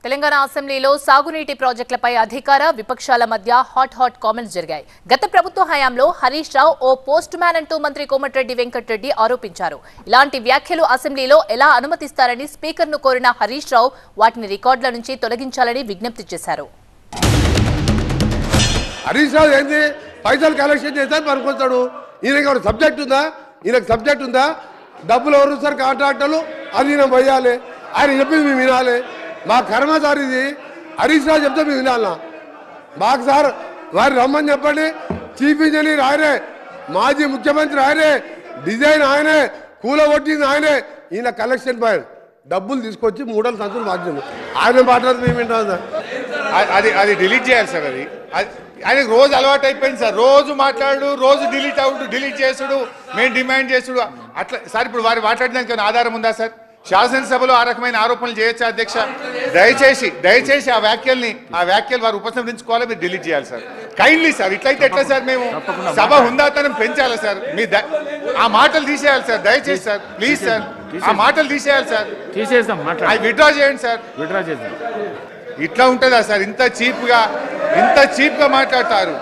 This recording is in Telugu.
తెలంగాణ అసెంబ్లీలో సాగునీటి ప్రాజెక్టులపై అధికార విపక్షాల మధ్య హాట్ కామెంట్స్ జరిగాయి. గత ప్రభుత్వ హయాంలో హరీష్ రావు ఓ పోస్ట్ మ్యాన్ అంటూ మంత్రి కోమటిరెడ్డి వెంకటరెడ్డి ఆరోపించారు. ఇలాంటి వ్యాఖ్యలు అసెంబ్లీలో ఎలా అనుమతిస్తారని స్పీకర్ను కోరిన హరీష్ రావు వాటిని రికార్డుల నుంచి తొలగించాలని విజ్ఞప్తి చేశారు. హరీష్ రావు ఏంది పైసలు కలెక్షన్ చేస్తారు పనుకొస్తాడు. ఈయనకి సబ్జెక్ట్ ఉందా డబ్బులు ఎవరు సార్ కాంట్రాక్టర్లు అది ఈయన పోయాలి. ఆయన చెప్పింది మేము వినాలి. మా కర్మ సార్ ఇది. హరీష్ రావు చెప్తే మేము వినాలన్నా మాకు సార్ వారు రమ్మని చెప్పండి. చీఫ్ ఇంజనీర్ ఆయనే, మాజీ ముఖ్యమంత్రి ఆయనే, డిజైన్ ఆయనే, కూలగొట్టింది ఆయనే. ఈయన కలెక్షన్ పాయింట్ డబ్బులు తీసుకొచ్చి 3 సంచులు మార్చింది. ఆయన మాట్లాడితే మేము వింటాం సార్. అది డిలీట్ చేయాలి సార్. అది ఆయనకు రోజు అలవాటు అయిపోయింది సార్. రోజు మాట్లాడు, రోజు డిలీట్ చేసుడు, మేము డిమాండ్ చేసుడు అట్లా సార్. ఇప్పుడు వారు మాట్లాడడానికి ఆధారం ఉందా సార్? శాసనసభలో ఆ రకమైన ఆరోపణలు చేయొచ్చా అధ్యక్ష? దయచేసి ఆ వ్యాఖ్యలు వారు ఉపసంహరించుకోవాలి, మీరు డిలీట్ చేయాలి సార్. Kindly sir. ఇట్లయితే ఎట్లా సార్? మేము సభ హుందాతనం పెంచాలి సార్. మీ ఆ మాటలు తీసేయాలి సార్. దయచేసి సార్, ప్లీజ్ సార్, ఆ మాటలు తీసేయాలి సార్. అవి విత్డ్రా చేయండి సార్. ఇట్లా ఉంటుందా సార్? ఇంత చీప్గా మాట్లాడతారు.